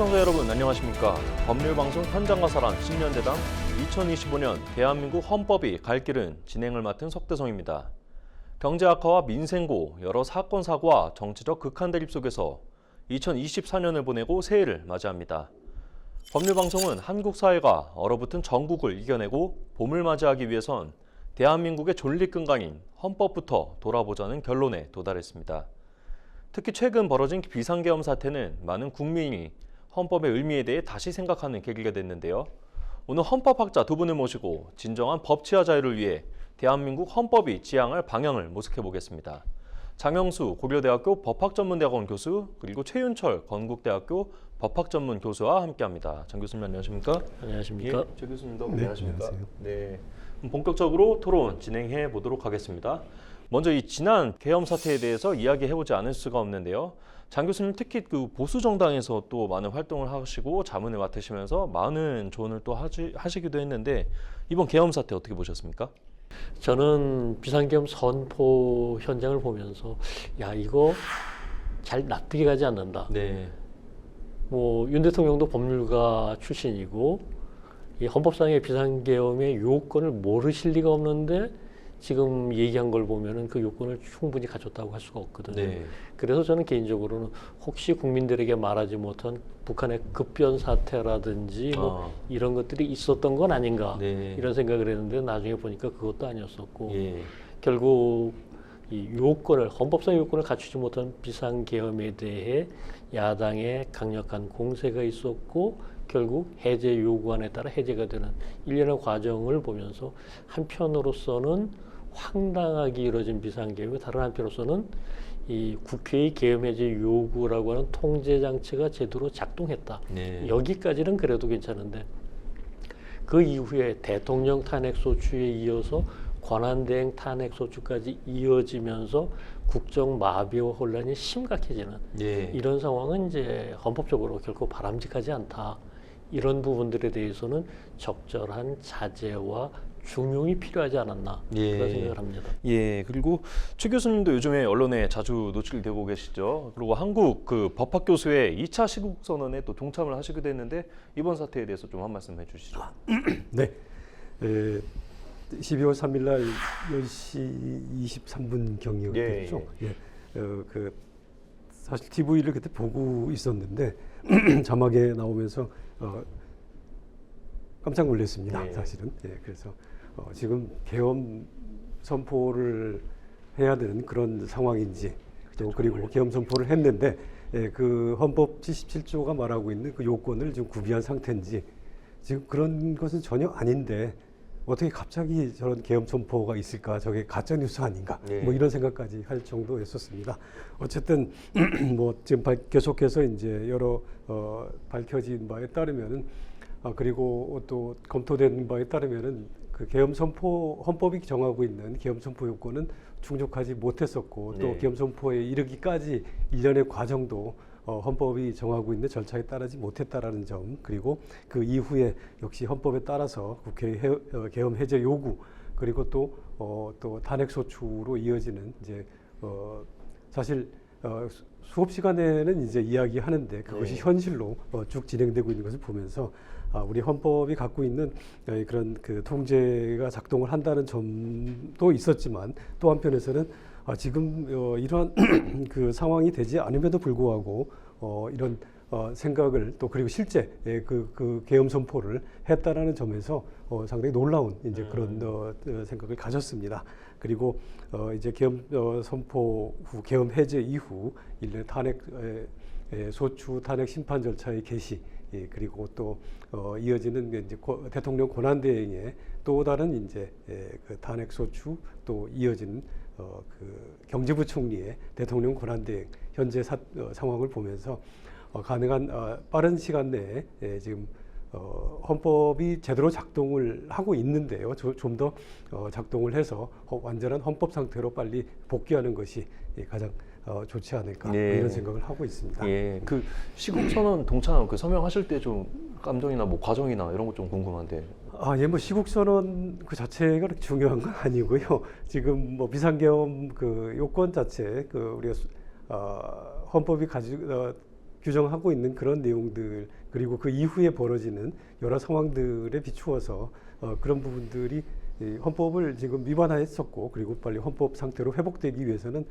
시청자 여러분 안녕하십니까. 법률방송 현장과 사람 10년대당 2025년 대한민국 헌법이 갈 길은 진행을 맡은 석대성입니다. 경제 악화와 민생고, 여러 사건 사고와 정치적 극한 대립 속에서 2024년을 보내고 새해를 맞이합니다. 법률방송은 한국 사회가 얼어붙은 전국을 이겨내고 봄을 맞이하기 위해선 대한민국의 존립근간인 헌법부터 돌아보자는 결론에 도달했습니다. 특히 최근 벌어진 비상계엄 사태는 많은 국민이 헌법의 의미에 대해 다시 생각하는 계기가 됐는데요. 오늘 헌법학자 두 분을 모시고 진정한 법치와 자유를 위해 대한민국 헌법이 지향할 방향을 모색해 보겠습니다. 장영수 고려대학교 법학전문대학원 교수, 그리고 최윤철 건국대학교 법학전문교수와 함께합니다. 장 교수님 안녕하십니까? 안녕하십니까? 예, 최 교수님도 안녕하십니까? 안녕하세요. 네, 본격적으로 토론 진행해 보도록 하겠습니다. 먼저 이 지난 계엄 사태에 대해서 이야기해보지 않을 수가 없는데요. 장 교수님 특히 그 보수 정당에서 또 많은 활동을 하시고 자문을 맡으시면서 많은 조언을 또 하시기도 했는데 이번 계엄 사태 어떻게 보셨습니까? 저는 비상계엄 선포 현장을 보면서 야 이거 잘 납득이 가지 않는다. 네. 뭐 윤 대통령도 법률가 출신이고 이 헌법상의 비상계엄의 요건을 모르실 리가 없는데 지금 얘기한 걸 보면은 그 요건을 충분히 갖췄다고 할 수가 없거든요. 네. 그래서 저는 개인적으로는 혹시 국민들에게 말하지 못한 북한의 급변 사태라든지 뭐 이런 것들이 있었던 건 아닌가 네. 이런 생각을 했는데 나중에 보니까 그것도 아니었었고 예. 결국 이 요건을 헌법상 요건을 갖추지 못한 비상계엄에 대해 야당의 강력한 공세가 있었고 결국 해제 요구안에 따라 해제가 되는 일련의 과정을 보면서 한편으로서는 황당하게 이루어진 비상계엄이 다른 한편으로서는 이 국회의 계엄 해제 요구라고 하는 통제 장치가 제대로 작동했다. 네. 여기까지는 그래도 괜찮은데 그 이후에 대통령 탄핵 소추에 이어서 권한대행 탄핵 소추까지 이어지면서 국정 마비와 혼란이 심각해지는 예. 이런 상황은 이제 헌법적으로 결코 바람직하지 않다. 이런 부분들에 대해서는 적절한 자제와 중용이 필요하지 않았나 그런 생각을 합니다. 예, 그리고 최 교수님도 요즘에 언론에 자주 노출되고 계시죠. 그리고 한국 그 법학교수회 2차 시국선언에 또 동참을 하시기도 했는데 이번 사태에 대해서 좀 한 말씀 해주시죠. 네. 12월 3일 날 10시 23분 경이었죠. 예. 그 사실 TV를 그때 보고 있었는데 자막에 나오면서 깜짝 놀랐습니다. 네. 사실은. 예. 그래서 지금 계엄 선포를 해야 되는 그런 상황인지 또 그리고 계엄 선포를 했는데 그 헌법 77조가 말하고 있는 그 요건을 좀 구비한 상태인지 지금 그런 것은 전혀 아닌데 어떻게 갑자기 저런 계엄 선포가 있을까? 저게 가짜 뉴스 아닌가? 네. 뭐 이런 생각까지 할 정도였었습니다. 어쨌든 뭐 지금 계속해서 이제 여러 밝혀진 바에 따르면은 그리고 또 검토된 바에 따르면은 그 계엄 선포 헌법이 정하고 있는 계엄 선포 요건은 충족하지 못했었고 또 네. 계엄 선포에 이르기까지 일련의 과정도 헌법이 정하고 있는 절차에 따르지 못했다라는 점, 그리고 그 이후에 역시 헌법에 따라서 국회 계엄 해제 요구, 그리고 또 탄핵 소추로 이어지는 이제 사실 수업 시간에는 이제 이야기하는데 그것이 네. 현실로 쭉 진행되고 있는 것을 보면서 우리 헌법이 갖고 있는 그런 그 통제가 작동을 한다는 점도 있었지만 또 한편에서는 지금 이러한 그 상황이 되지 않음에도 불구하고 이런 생각을 또 그리고 실제 그 계엄 선포를 했다라는 점에서 상당히 놀라운 이제 그런 생각을 가졌습니다. 그리고 이제 계엄 선포 후 계엄 해제 이후 일련 탄핵 소추 탄핵 심판 절차의 개시, 그리고 또 이어지는 이제 대통령 권한대행의 또 다른 이제 그 탄핵 소추, 또 이어지는 그 경제부총리의 대통령 권한대행 현재 상황을 보면서 가능한 빠른 시간 내에 지금 헌법이 제대로 작동을 하고 있는데요. 좀 더 작동을 해서 완전한 헌법 상태로 빨리 복귀하는 것이 가장 좋지 않을까 뭐 이런 생각을 하고 있습니다. 예, 그 시국선언 동참 그 서명하실 때 좀 감정이나 뭐 과정이나 이런 것 좀 궁금한데. 예, 뭐 시국선언 그 자체가 그렇게 중요한 건 아니고요. 지금 뭐 비상계엄 그 요건 자체 그 우리가 헌법이 규정하고 있는 그런 내용들 그리고 그 이후에 벌어지는 여러 상황들에 비추어서 그런 부분들이 이 헌법을 지금 위반했었고 그리고 빨리 헌법 상태로 회복되기 위해서는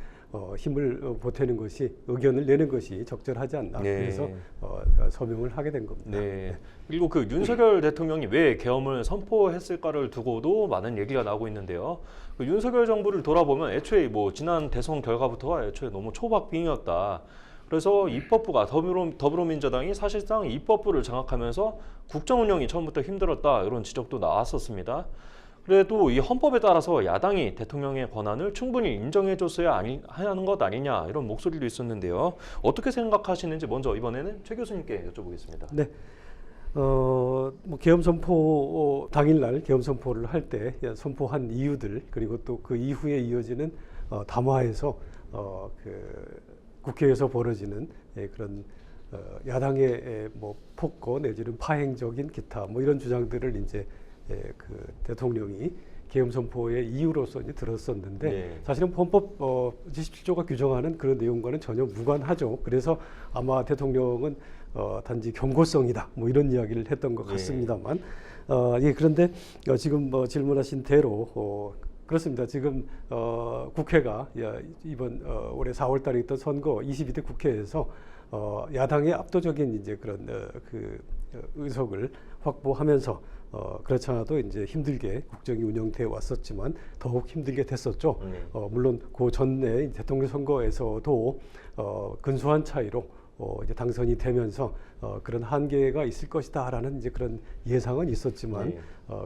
힘을 보태는 것이 의견을 내는 것이 적절하지 않나 네. 그래서 서명을 하게 된 겁니다. 네. 그리고 그 윤석열 대통령이 왜 계엄을 선포했을까를 두고도 많은 얘기가 나오고 있는데요. 그 윤석열 정부를 돌아보면 애초에 뭐 지난 대선 결과부터가 애초에 너무 초박빙이었다. 그래서 입법부가 더불어민주당이 사실상 입법부를 장악하면서 국정 운영이 처음부터 힘들었다 이런 지적도 나왔었습니다. 그래도 이 헌법에 따라서 야당이 대통령의 권한을 충분히 인정해줬어야 하는 것 아니냐 이런 목소리도 있었는데요. 어떻게 생각하시는지 먼저 이번에는 최 교수님께 여쭤보겠습니다. 네. 뭐 계엄 선포 당일날 계엄 선포를 할 때 선포한 이유들 그리고 또 그 이후에 이어지는 담화에서 그 국회에서 벌어지는 그런 야당의 뭐 폭거 내지는 파행적인 기타 뭐 이런 주장들을 이제 그 대통령이 계엄 선포의 이유로서 이제 들었었는데 네. 사실은 헌법 77조가 규정하는 그런 내용과는 전혀 무관하죠. 그래서 아마 대통령은 단지 경고성이다 뭐 이런 이야기를 했던 것 같습니다만 예, 그런데 지금 질문하신 대로 그렇습니다. 지금 국회가 이번 올해 4월달에 있던 선거 22대 국회에서 야당의 압도적인 이제 그런 그 의석을 확보하면서 그렇지 않아도 이제 힘들게 국정이 운영돼 왔었지만 더욱 힘들게 됐었죠. 물론 그 전에 대통령 선거에서도 근소한 차이로 이제 당선이 되면서 그런 한계가 있을 것이다라는 이제 그런 예상은 있었지만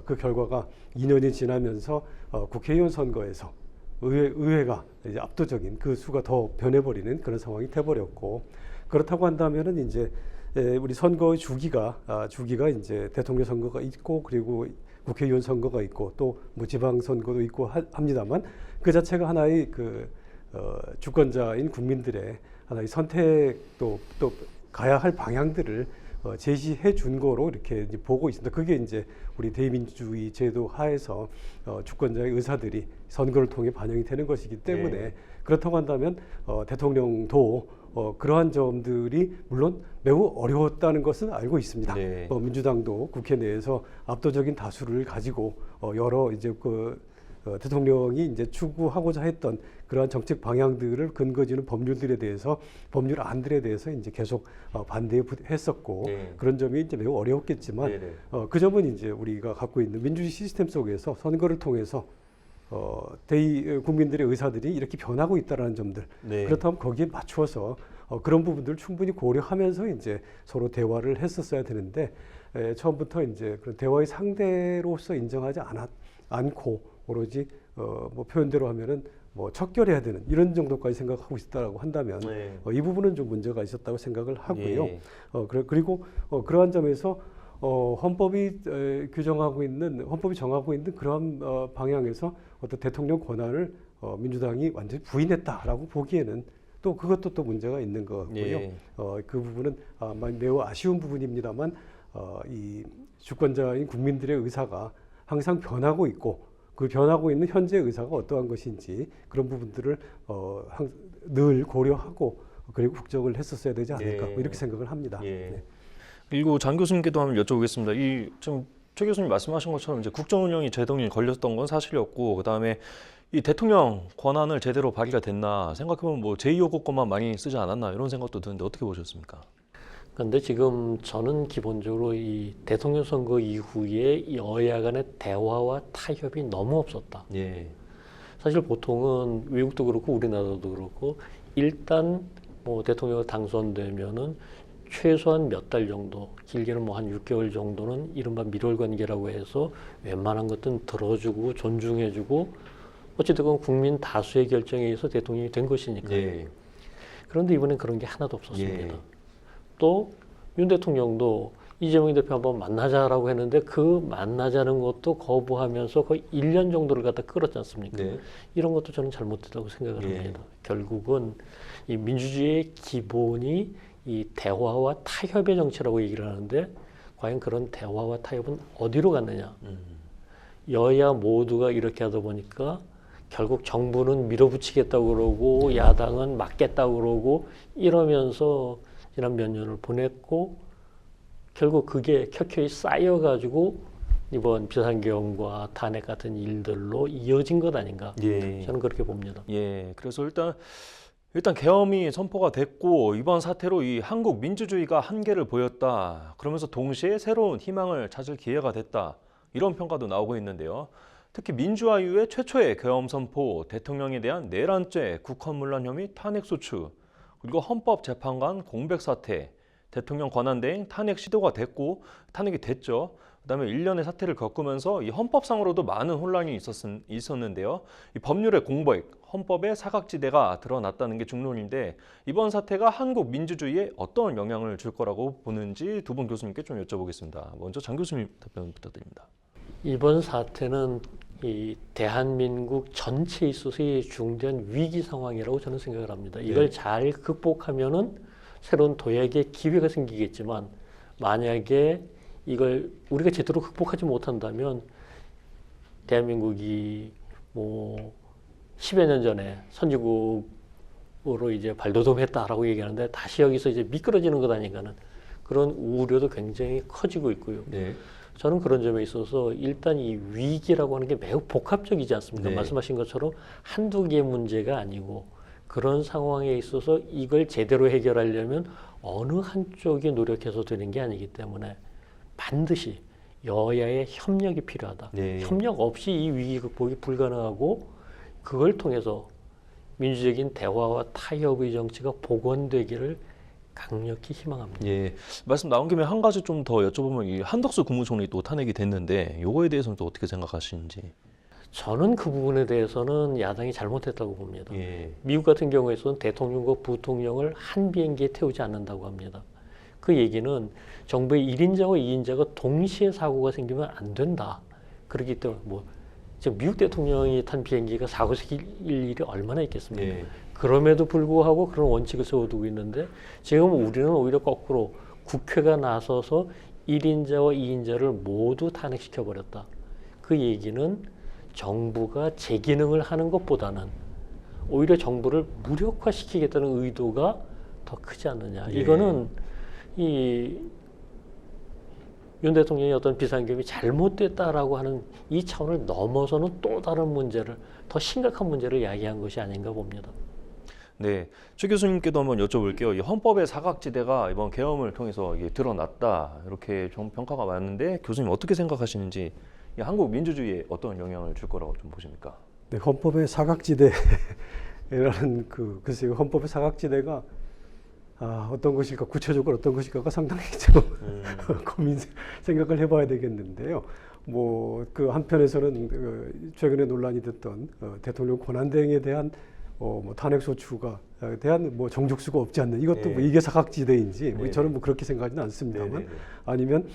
그 결과가 2년이 지나면서 국회의원 선거에서 의회가 이제 압도적인 그 수가 더 변해버리는 그런 상황이 돼버렸고 그렇다고 한다면은 이제 우리 선거의 주기가 이제 대통령 선거가 있고 그리고 국회의원 선거가 있고 또 뭐 지방 선거도 있고 합니다만 그 자체가 하나의 그 주권자인 국민들의 하나의 선택도 또 가야 할 방향들을 제시해 준 거로 이렇게 이제 보고 있습니다. 그게 이제 우리 대의민주주의 제도 하에서 주권자의 의사들이 선거를 통해 반영이 되는 것이기 때문에 그렇다고 한다면 대통령도 그러한 점들이 물론 매우 어려웠다는 것은 알고 있습니다. 네. 민주당도 국회 내에서 압도적인 다수를 가지고 여러 이제 그 대통령이 이제 추구하고자 했던 그러한 정책 방향들을 근거지는 법률 안들에 대해서 이제 계속 반대했었고 그런 점이 이제 매우 어려웠겠지만 그 점은 이제 우리가 갖고 있는 민주주의 시스템 속에서 선거를 통해서 국민들의 의사들이 이렇게 변하고 있다라는 점들 그렇다면 거기에 맞추어서 그런 부분들을 충분히 고려하면서 이제 서로 대화를 했었어야 되는데 처음부터 이제 그런 대화의 상대로서 인정하지 않고 오로지 뭐 표현대로 하면은 뭐 척결해야 되는 이런 정도까지 생각하고 있다라고 한다면 이 부분은 좀 문제가 있었다고 생각을 하고요. 그리고 그러한 점에서 헌법이 정하고 있는 그러한 방향에서 어떤 대통령 권한을 민주당이 완전히 부인했다라고 보기에는 또 그것도 또 문제가 있는 것 같고요. 그 부분은 매우 아쉬운 부분입니다만 이 주권자인 국민들의 의사가 항상 변하고 있고 그 변하고 있는 현재 의사가 어떠한 것인지 그런 부분들을 늘 고려하고 그리고 국정을 했었어야 되지 않을까 뭐 이렇게 생각을 합니다. 그리고 장 교수님께도 한번 여쭤보겠습니다. 이 지금 최 교수님 말씀하신 것처럼 이제 국정 운영이 제동이 걸렸던 건 사실이었고 그다음에 이 대통령 권한을 제대로 발휘가 됐나 생각해보면 뭐 제2요구권만 많이 쓰지 않았나 이런 생각도 드는데 어떻게 보셨습니까? 그런데 지금 저는 기본적으로 이 대통령 선거 이후에 이 여야 간의 대화와 타협이 너무 없었다. 사실 보통은 외국도 그렇고 우리나라도 그렇고 일단 뭐 대통령이 당선되면은 최소한 몇 달 정도, 길게는 뭐 한 6개월 정도는 이른바 밀월 관계라고 해서 웬만한 것들은 들어주고 존중해주고 어찌됐건 국민 다수의 결정에 의해서 대통령이 된 것이니까요. 그런데 이번엔 그런 게 하나도 없었습니다. 또 윤 대통령도 이재명 대표 한번 만나자라고 했는데 그 만나자는 것도 거부하면서 거의 1년 정도를 갖다 끌었지 않습니까? 이런 것도 저는 잘못됐다고 생각을 합니다. 결국은 이 민주주의의 기본이 이 대화와 타협의 정치라고 얘기를 하는데 과연 그런 대화와 타협은 어디로 갔느냐? 여야 모두가 이렇게 하다 보니까 결국 정부는 밀어붙이겠다고 그러고 야당은 막겠다고 그러고 이러면서 지난 몇 년을 보냈고 결국 그게 켜켜이 쌓여가지고 이번 비상계엄과 탄핵 같은 일들로 이어진 것 아닌가 저는 그렇게 봅니다. 예, 그래서 일단 계엄이 선포가 됐고 이번 사태로 이 한국 민주주의가 한계를 보였다. 그러면서 동시에 새로운 희망을 찾을 기회가 됐다. 이런 평가도 나오고 있는데요. 특히 민주화 이후에 최초의 계엄 선포, 대통령에 대한 내란죄, 국헌문란 혐의 탄핵 소추, 그리고 헌법재판관 공백 사태, 대통령 권한대행 탄핵 시도가 됐고 탄핵이 됐죠. 그다음에 1년의 사태를 겪으면서 이 헌법상으로도 많은 혼란이 있었는데요. 이 법률의 공백, 헌법의 사각지대가 드러났다는 게 중론인데 이번 사태가 한국 민주주의에 어떤 영향을 줄 거라고 보는지 두 분 교수님께 좀 여쭤보겠습니다. 먼저 장 교수님 답변 부탁드립니다. 이번 사태는 이 대한민국 전체에 있어서의 중대한 위기 상황이라고 저는 생각을 합니다. 이걸 잘 극복하면은 새로운 도약의 기회가 생기겠지만 만약에 이걸 우리가 제대로 극복하지 못한다면 대한민국이 뭐 10여 년 전에 선진국으로 이제 발돋움했다라고 얘기하는데 다시 여기서 이제 미끄러지는 것 아닌가는 그런 우려도 굉장히 커지고 있고요. 네. 저는 그런 점에 있어서 일단 이 위기라고 하는 게 매우 복합적이지 않습니까? 네. 말씀하신 것처럼 한두 개의 문제가 아니고 그런 상황에 있어서 이걸 제대로 해결하려면 어느 한쪽이 노력해서 되는 게 아니기 때문에 반드시 여야의 협력이 필요하다. 네. 협력 없이 이 위기 극복이 불가능하고 그걸 통해서 민주적인 대화와 타협의 정치가 복원되기를 강력히 희망합니다. 예, 말씀 나온 김에 한 가지 좀 더 여쭤보면 이 한덕수 국무총리 또 탄핵이 됐는데 요거에 대해서는 또 어떻게 생각하시는지? 저는 그 부분에 대해서는 야당이 잘못했다고 봅니다. 예. 미국 같은 경우에서는 대통령과 부통령을 한 비행기에 태우지 않는다고 합니다. 그 얘기는 정부의 1인자와 2인자가 동시에 사고가 생기면 안 된다. 그렇기 때문에 지금 미국 대통령이 탄 비행기가 사고 생길 일이 얼마나 있겠습니까? 예. 그럼에도 불구하고 그런 원칙을 세워두고 있는데 지금 우리는 오히려 거꾸로 국회가 나서서 1인자와 2인자를 모두 탄핵시켜버렸다. 그 얘기는 정부가 제 기능을 하는 것보다는 오히려 정부를 무력화시키겠다는 의도가 더 크지 않느냐. 예. 이거는 윤 대통령이 어떤 비상계엄이 잘못됐다라고 하는 이 차원을 넘어서는 또 다른 문제를 더 심각한 문제를 야기한 것이 아닌가 봅니다. 네, 최 교수님께도 한번 여쭤볼게요. 이 헌법의 사각지대가 이번 계엄을 통해서 이게 드러났다 이렇게 좀 평가가 많은데 교수님 어떻게 생각하시는지 이 한국 민주주의에 어떤 영향을 줄 거라고 좀 보십니까? 네, 헌법의 사각지대라는 글쎄요, 헌법의 사각지대가 어떤 것일까, 구체적으로 어떤 것일까가 상당히 좀 고민 생각을 해봐야 되겠는데요. 그 한편에서는 최근에 논란이 됐던 대통령 권한대행에 대한 탄핵 소추가 대한 정족수가 없지 않는 이것도 네. 이게 사각지대인지 네. 저는 그렇게 생각하지는 않습니다만 네, 네, 네. 아니면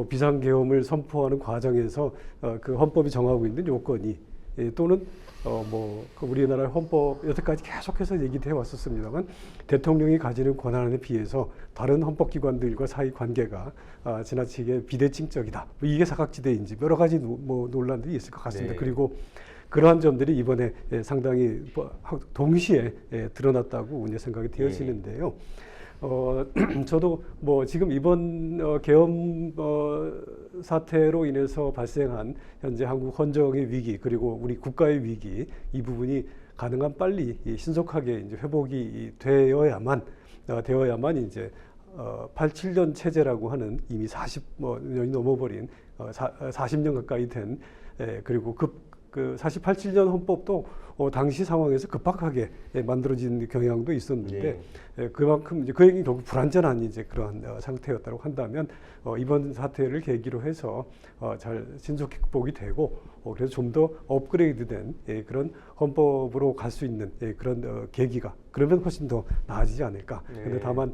비상계엄을 선포하는 과정에서 그 헌법이 정하고 있는 요건이 또는 우리나라의 헌법 여태까지 계속해서 얘기해 왔었습니다만 대통령이 가지는 권한에 비해서 다른 헌법기관들과 사이 관계가 지나치게 비대칭적이다. 이게 사각지대인지 여러 가지 논란들이 있을 것 같습니다. 네. 그리고 그러한 점들이 이번에 상당히 동시에 드러났다고 이제 생각이 되어지는데요. 저도 지금 이번 계엄 사태로 인해서 발생한 현재 한국 헌정의 위기 그리고 우리 국가의 위기 이 부분이 가능한 빨리 신속하게 이제 회복이 되어야만 이제 87년 체제라고 하는 이미 40년이 넘어버린 40년 가까이 된 그리고 그 87년 헌법도 당시 상황에서 급박하게 만들어진 경향도 있었는데 그만큼 이제 그 얘기는 결국 불완전한 이제 그러한 상태였다고 한다면 이번 사태를 계기로 해서 잘 신속히 극복이 되고 그래서 좀 더 업그레이드된 그런 헌법으로 갈 수 있는 그런 계기가 그러면 훨씬 더 나아지지 않을까. 그런데 다만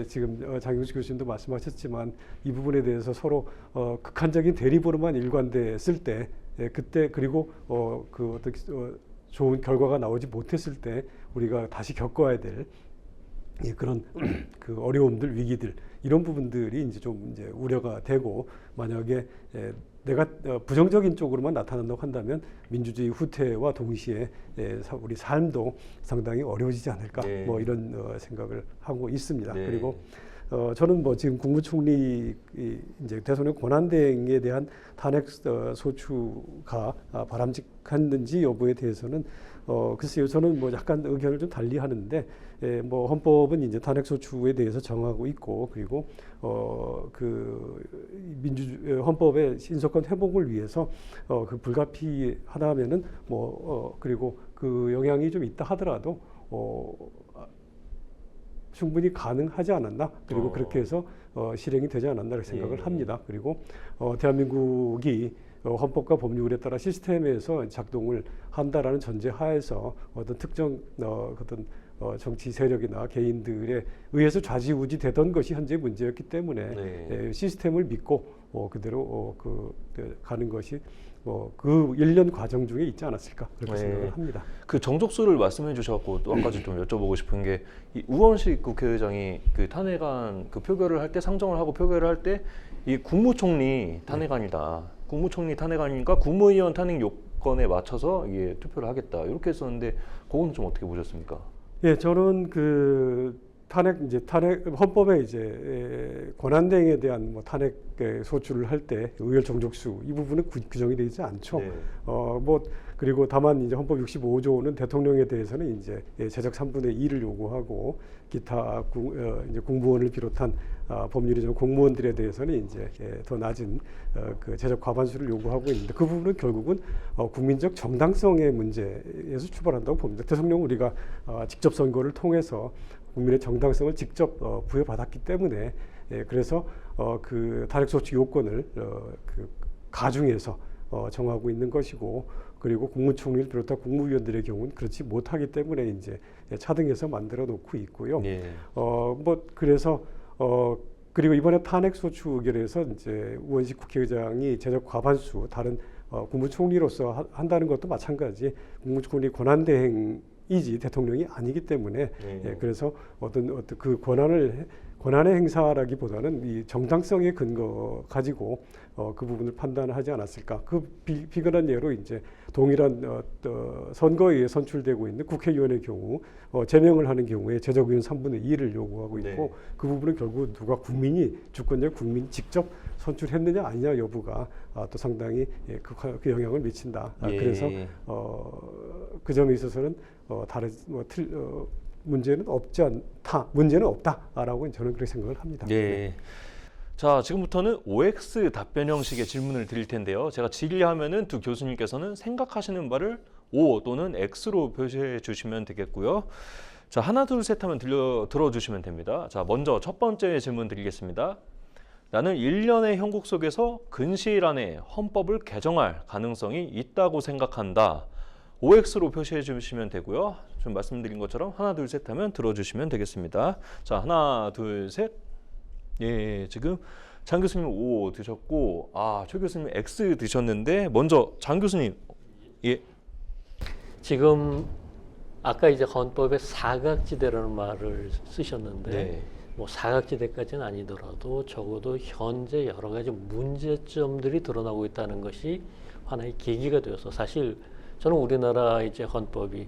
지금 장용식 교수님도 말씀하셨지만 이 부분에 대해서 서로 극한적인 대립으로만 일관됐을 때 그때 그리고 어떻게 좋은 결과가 나오지 못했을 때 우리가 다시 겪어야 될 그런 어려움들, 위기들 이런 부분들이 이제 좀 우려가 되고 만약에 내가 부정적인 쪽으로만 나타난다고 한다면 민주주의 후퇴와 동시에 우리 삶도 상당히 어려워지지 않을까 네. 뭐 이런 생각을 하고 있습니다. 네. 그리고 저는 뭐 지금 국무총리 이제 대통령 권한대행에 대한 탄핵 소추가 바람직했는지 여부에 대해서는 글쎄요, 저는 뭐 약간 의견을 좀 달리 하는데, 뭐 헌법은 이제 탄핵 소추에 대해서 정하고 있고, 그리고 헌법의 신속한 회복을 위해서 그 불가피하다면은 그리고 그 영향이 좀 있다 하더라도 충분히 가능하지 않았나, 그리고 그렇게 해서 실행이 되지 않았나 이렇게 생각을 합니다. 그리고 대한민국이 헌법과 법률에 따라 시스템에서 작동을 한다라는 전제 하에서 어떤 특정 어떤 정치 세력이나 개인들에 의해서 좌지우지 되던 것이 현재 문제였기 때문에 시스템을 믿고 그대로 가는 것이 그 1년 과정 중에 있지 않았을까 그렇게 생각을 합니다. 그 정족수를 말씀해 주셔갖고 또 한 가지 좀 여쭤보고 싶은 게 이 우원식 국회의장이 그 탄핵안 그 표결을 할 때 상정을 하고 표결을 할 때 이 국무총리 탄핵안이다. 국무총리 탄핵안이니까 국무위원 탄핵 요건에 맞춰서 이게 투표를 하겠다 이렇게 했었는데 그건 좀 어떻게 보셨습니까? 예, 저는 그 탄핵 헌법에 이제 권한대행에 대한 뭐 탄핵 소추를 할 때 의결 정족수 이 부분은 규정이 되지 않죠. 네. 그리고 다만 이제 헌법 65조는 대통령에 대해서는 이제 제적 3분의 2를 요구하고 기타 이제 공무원을 비롯한 법률이 좀 공무원들에 대해서는 이제 더 낮은 그 제적 과반수를 요구하고 있는데 그 부분은 결국은 국민적 정당성의 문제에서 출발한다고 봅니다. 대통령 우리가 직접 선거를 통해서 국민의 정당성을 직접 부여받았기 때문에 그래서 그 탄핵소추 요건을 그 가중해서 정하고 있는 것이고 그리고 국무총리를 비롯한 국무위원들의 경우는 그렇지 못하기 때문에 이제 차등해서 만들어 놓고 있고요. 그래서 그리고 이번에 탄핵소추 의결에서 이제 우원식 국회의장이 제적 과반수 다른 국무총리로서 한다는 것도 마찬가지 국무총리 권한대행이지 대통령이 아니기 때문에 그래서 어떤 그 권한의 행사라기보다는 이 정당성의 근거 가지고 그 부분을 판단하지 않았을까. 그 비근한 예로 이제 동일한 선거에 의해 선출되고 있는 국회의원의 경우 제명을 하는 경우에 제적의원 3분의 2를 요구하고 있고 그 부분은 결국 누가 주권적 국민이 직접 선출했느냐 아니냐 여부가 또 상당히 그 영향을 미친다. 그래서 그 점에 있어서는 문제는 없다라고 저는 그렇게 생각을 합니다. 자, 지금부터는 OX 답변 형식의 질문을 드릴 텐데요. 제가 질의하면은 두 교수님께서는 생각하시는 바를 O 또는 X로 표시해 주시면 되겠고요. 자, 하나 둘 셋 하면 들어주시면 됩니다. 자, 먼저 첫 번째 질문 드리겠습니다. 나는 1년의 형국 속에서 근시일 안에 헌법을 개정할 가능성이 있다고 생각한다. OX로 표시해 주시면 되고요. 좀 말씀드린 것처럼 하나 둘 셋 하면 들어주시면 되겠습니다. 자, 하나 둘 셋. 지금 장 교수님 O 드셨고 최 교수님 X 드셨는데 먼저 장 교수님. 지금 아까 이제 헌법에 사각지대라는 말을 쓰셨는데 뭐 사각지대까지는 아니더라도 적어도 현재 여러 가지 문제점들이 드러나고 있다는 것이 하나의 계기가 되어서 사실 저는 우리나라 이제 헌법이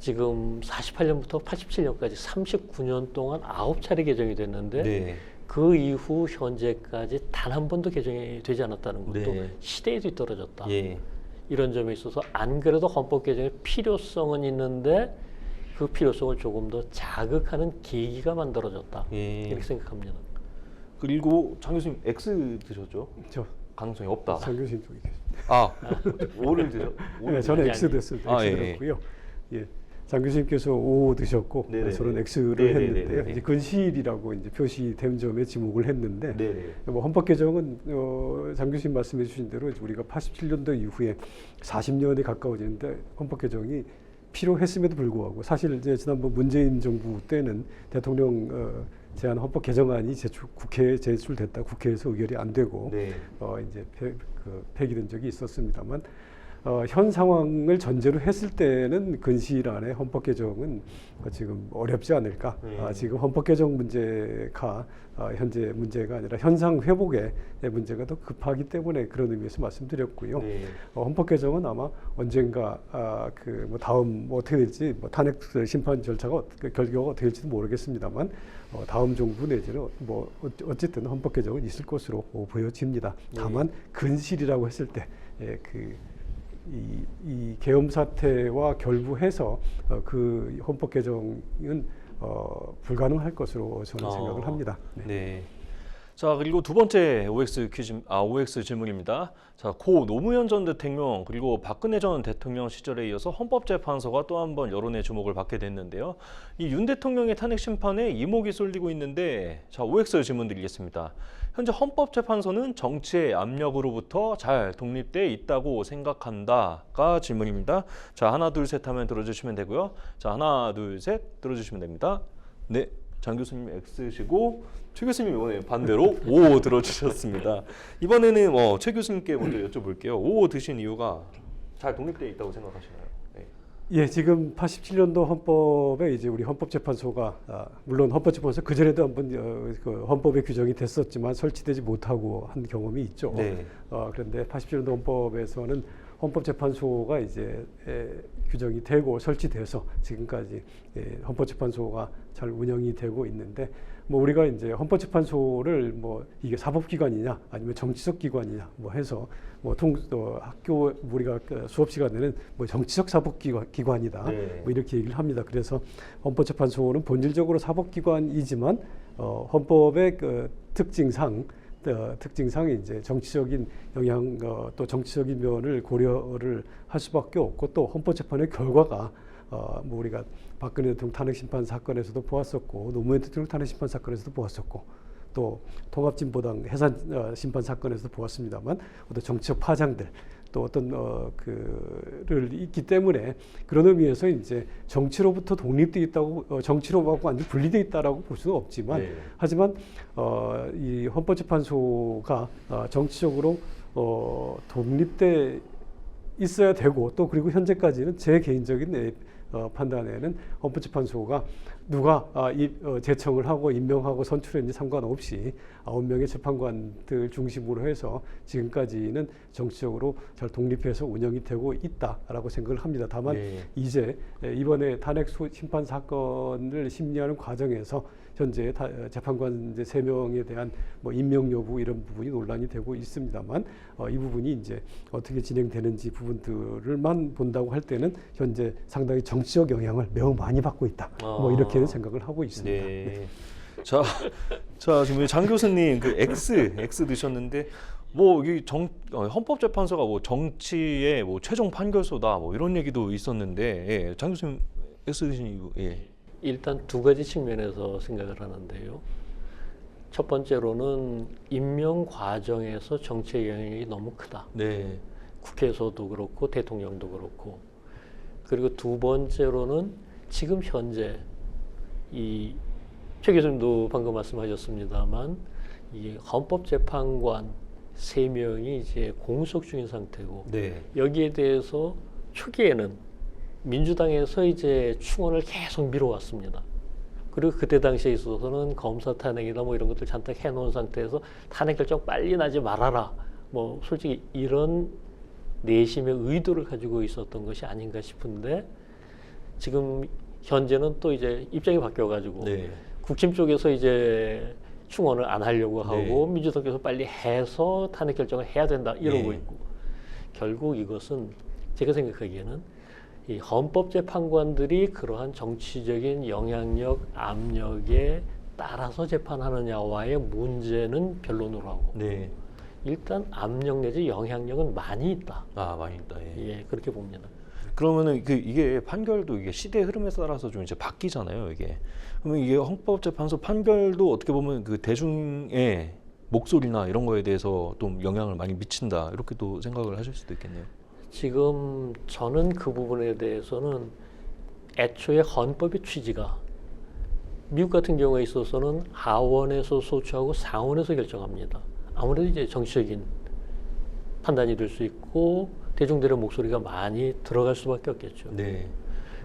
지금 48년부터 87년까지 39년 동안 9차례 개정이 됐는데 그 이후 현재까지 단 한 번도 개정이 되지 않았다는 것도 시대에 뒤떨어졌다. 이런 점에 있어서 안 그래도 헌법 개정의 필요성은 있는데 그 필요성을 조금 더 자극하는 계기가 만들어졌다. 이렇게 생각합니다. 그리고 장 교수님 X 드셨죠? 저 가능성이 없다. 장 교수님 쪽이 계십니다. O를 드셨? 저는 X 드렸고요. 장 교수님께서 O 드셨고 저는 X를 했는데요. 이제 근시일이라고 이제 표시된 점에 지목을 했는데 뭐 헌법 개정은 장 교수님 말씀해 주신 대로 우리가 87년도 이후에 40년이 가까워지는데 헌법 개정이 필요했음에도 불구하고 사실 이제 지난번 문재인 정부 때는 대통령 제안 헌법 개정안이 국회에 제출됐다 국회에서 의결이 안 되고 이제 폐기된 적이 있었습니다만 현 상황을 전제로 했을 때는 근시일 안에 헌법 개정은 지금 어렵지 않을까. 지금 헌법 개정 문제가 현재 문제가 아니라 현상 회복의 문제가 더 급하기 때문에 그런 의미에서 말씀드렸고요. 헌법 개정은 아마 언젠가 뭐 다음 뭐 어떻게 될지 뭐 탄핵 심판 절차가 결과가 어떻게 될지도 모르겠습니다만 다음 정부 내지는 뭐 어쨌든 헌법 개정은 있을 것으로 보여집니다. 다만 근실이라고 했을 때 이 계엄 사태와 결부해서 그 헌법 개정은 불가능할 것으로 저는 생각을 합니다. 네. 자, 그리고 두 번째 OX 질문입니다. 자, 고 노무현 전 대통령 그리고 박근혜 전 대통령 시절에 이어서 헌법재판소가 또 한 번 여론의 주목을 받게 됐는데요. 이 윤 대통령의 탄핵 심판에 이목이 쏠리고 있는데, 자, OX 질문 드리겠습니다. 현재 헌법재판소는 정치의 압력으로부터 잘 독립돼 있다고 생각한다가 질문입니다. 자, 하나 둘 셋 하면 들어주시면 되고요. 자, 하나 둘 셋 들어주시면 됩니다. 네, 장 교수님 X시고 최 교수님 이번에 반대로 O 들어주셨습니다. 이번에는 최 교수님께 먼저 여쭤볼게요. O 드신 이유가 잘 독립돼 있다고 생각하시나요? 네. 예, 지금 87년도 헌법에 이제 우리 헌법재판소가 물론 헌법재판소 그 전에도 한번 그 헌법에 규정이 됐었지만 설치되지 못하고 한 경험이 있죠. 네. 그런데 87년도 헌법에서는 헌법재판소가 이제 규정이 되고 설치돼서 지금까지 헌법재판소가 잘 운영이 되고 있는데, 뭐 우리가 이제 헌법재판소를 뭐 이게 사법기관이냐 아니면 정치적 기관이냐 뭐 해서 뭐 학교 우리가 수업 시간에는 뭐 정치적 사법기관이다 네. 뭐 이렇게 얘기를 합니다. 그래서 헌법재판소는 본질적으로 사법기관이지만 헌법의 그 특징상 이제 정치적인 영향 또 정치적인 면을 고려를 할 수밖에 없고, 또 헌법재판의 결과가 뭐 우리가 박근혜 대통령 탄핵 심판 사건에서도 보았었고 노무현 대통령 탄핵 심판 사건에서도 보았었고 또 통합진보당 해산 심판 사건에서도 보았습니다만 어떤 정치적 파장들 또 어떤 그를 있기 때문에 그런 의미에서 이제 정치로부터 독립돼 있다고 정치로하고 완전 분리돼 있다라고 볼 수는 없지만 네. 하지만 이 헌법재판소가 정치적으로 독립돼 있어야 되고, 또 그리고 현재까지는 제 개인적인 판단에는 헌법재판소가 누가 제청을 하고 임명하고 선출했는지 상관없이 9명의 재판관들 중심으로 해서 지금까지는 정치적으로 잘 독립해서 운영이 되고 있다라고 생각을 합니다. 다만 이제 이번에 탄핵 심판 사건을 심리하는 과정에서 현재 재판관 이제 3명에 대한 뭐 임명 여부 이런 부분이 논란이 되고 있습니다만 이 부분이 이제 어떻게 진행되는지 부분들을만 본다고 할 때는 현재 상당히 정치적 영향을 매우 많이 받고 있다. 뭐 이렇게는 생각을 하고 있습니다. 네. 네. 자, 지금 장 교수님 그 X 드셨는데 뭐 이 헌법재판소가 뭐 정치의 뭐 최종 판결소다 뭐 이런 얘기도 있었는데, 장 교수님 X 드신 이유. 일단 두 가지 측면에서 생각을 하는데요. 첫 번째로는 임명 과정에서 정치의 영향이 너무 크다. 네. 국회에서도 그렇고 대통령도 그렇고. 그리고 두 번째로는 지금 현재 이 최 교수님도 방금 말씀하셨습니다만 이 헌법재판관 3명이 이제 공석 중인 상태고, 네. 여기에 대해서 초기에는 민주당에서 이제 충원을 계속 미뤄왔습니다. 그리고 그때 당시에 있어서는 검사 탄핵이나 뭐 이런 것들 잔뜩 해놓은 상태에서 탄핵 결정 빨리 나지 말아라. 뭐 솔직히 이런 내심의 의도를 가지고 있었던 것이 아닌가 싶은데, 지금 현재는 또 이제 입장이 바뀌어가지고 국힘 쪽에서 이제 충원을 안 하려고 하고 민주당께서 빨리 해서 탄핵 결정을 해야 된다 이러고 있고, 결국 이것은 제가 생각하기에는 이 헌법재판관들이 그러한 정치적인 영향력, 압력에 따라서 재판하느냐와의 문제는 변론으로 하고, 일단 압력 내지 영향력은 많이 있다. 많이 있다. 예, 그렇게 봅니다. 그러면은 이게 판결도 이게 시대 흐름에 따라서 좀 이제 바뀌잖아요, 이게. 그러면 이게 헌법재판소 판결도 어떻게 보면 그 대중의 목소리나 이런 거에 대해서 좀 영향을 많이 미친다 이렇게도 생각을 하실 수도 있겠네요. 지금 저는 그 부분에 대해서는 애초에 헌법의 취지가 미국 같은 경우에 있어서는 하원에서 소추하고 상원에서 결정합니다. 아무래도 이제 정치적인 판단이 될 수 있고 대중들의 목소리가 많이 들어갈 수밖에 없겠죠. 네.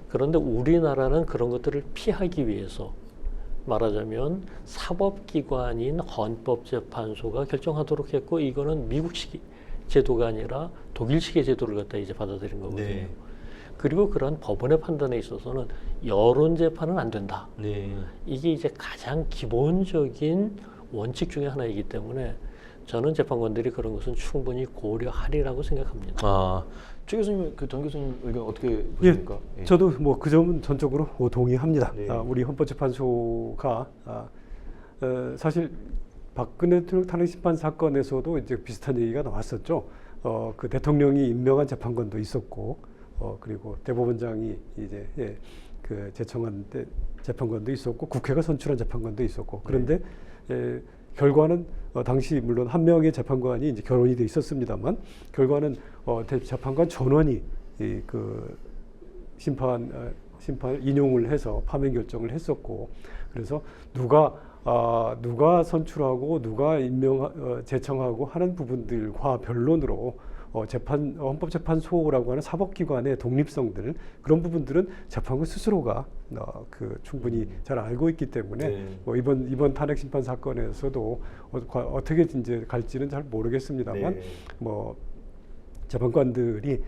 그런데 우리나라는 그런 것들을 피하기 위해서 말하자면 사법기관인 헌법재판소가 결정하도록 했고, 이거는 미국식 제도가 아니라 독일식의 제도를 갖다 이제 받아들인 거거든요. 네. 그리고 그런 법원의 판단에 있어서는 여론 재판은 안 된다. 네. 이게 이제 가장 기본적인 원칙 중에 하나이기 때문에 저는 재판관들이 그런 것은 충분히 고려하리라고 생각합니다. 아, 최 교수님, 그 전 교수님 의견 어떻게 예, 보십니까? 저도 뭐 그 점은 전적으로 동의합니다. 네. 우리 헌법재판소가 사실 박근혜 대통령 탄핵 심판 사건에서도 이제 비슷한 얘기가 나왔었죠. 그 대통령이 임명한 재판관도 있었고, 그리고 대법원장이 이제 그 제청한 재판관도 있었고, 국회가 선출한 재판관도 있었고, 그런데 결과는 당시 물론 한 명의 재판관이 이제 결혼이 돼 있었습니다만, 결과는 재판관 전원이 그 심판을 인용을 해서 파면 결정을 했었고, 그래서 누가 선출하고 누가 제청하고 하는 부분들과 변론으로 헌법재판소라고 하는 사법기관의 독립성들, 그런 부분들은 재판관 스스로가 충분히 잘 알고 있기 때문에 네. 이번 탄핵 심판 사건에서도 어떻게 이제 갈지는 잘 모르겠습니다만, 네. 뭐 재판관들이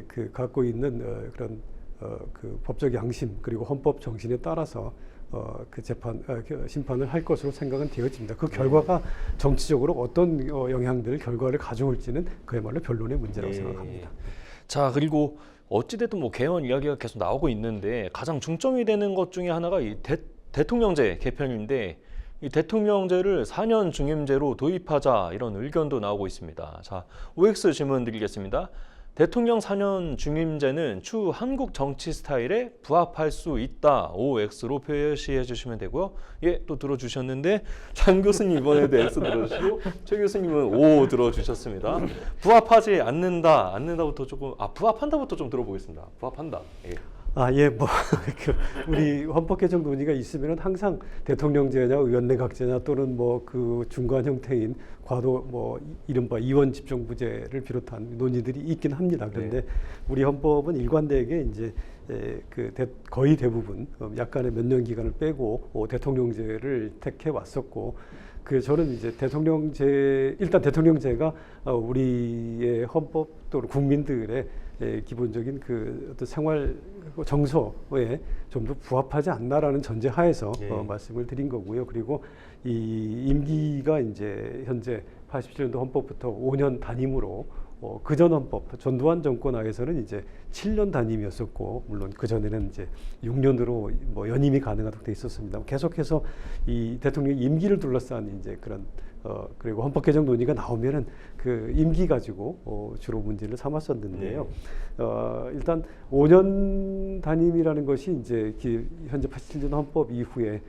그 갖고 있는 그런 그 법적 양심 그리고 헌법 정신에 따라서 그 심판을 할 것으로 생각은 되어집니다. 그 결과가 정치적으로 어떤 결과를 가져올지는 그야말로 변론의 문제라고 네. 생각합니다. 자, 그리고 어찌됐든 뭐 개헌 이야기가 계속 나오고 있는데 가장 중점이 되는 것 중에 하나가 이 대통령제 개편인데, 이 대통령제를 4년 중임제로 도입하자 이런 의견도 나오고 있습니다. 자, OX 질문 드리겠습니다. 대통령 4년 중임제는 추후 한국 정치 스타일에 부합할 수 있다. OX로 표시해 주시면 되고요. 예, 또 들어주셨는데 장 교수님 이번에도 X 들어주시고 최 교수님은 O 들어주셨습니다. 부합하지 않는다부터 조금, 부합한다부터 좀 들어보겠습니다. 부합한다. 예. 우리 헌법 개정 논의가 있으면은 항상 대통령제냐 의원내각제냐 또는 뭐 그 중간 형태인 이른바 이원 집정부제를 비롯한 논의들이 있긴 합니다. 그런데 네. 우리 헌법은 일관되게 이제 거의 대부분 약간의 몇 년 기간을 빼고 대통령제를 택해 왔었고, 저는 이제 일단 대통령제가 우리의 헌법 또는 국민들의 기본적인 그 어떤 생활 정서에 좀 더 부합하지 않나라는 전제 하에서 말씀을 드린 거고요. 그리고 이 임기가 이제 현재 87년도 헌법부터 5년 단임으로 그전 헌법 전두환 정권 하에서는 이제 7년 단임이었었고, 물론 그 전에는 이제 6년으로 뭐 연임이 가능하도록 돼 있었습니다. 계속해서 이 대통령 임기를 둘러싼 이제 그런 그리고 헌법 개정 논의가 나오면은 그 임기 가지고 주로 문제를 삼았었는데요. 일단 5년 단임이라는 것이 이제 현재 87년 헌법 이후에